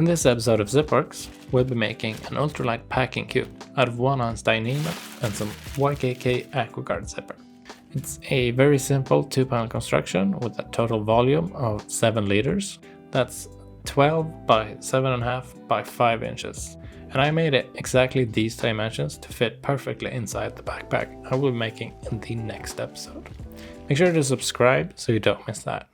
In this episode of ZipWorks, we'll be making an ultralight packing cube out of 1-ounce Dyneema and some YKK AquaGuard zipper. It's a very simple 2-panel construction with a total volume of 7 liters. That's 12 by 7.5 by 5 inches. And I made it exactly these dimensions to fit perfectly inside the backpack I will be making in the next episode. Make sure to subscribe so you don't miss that.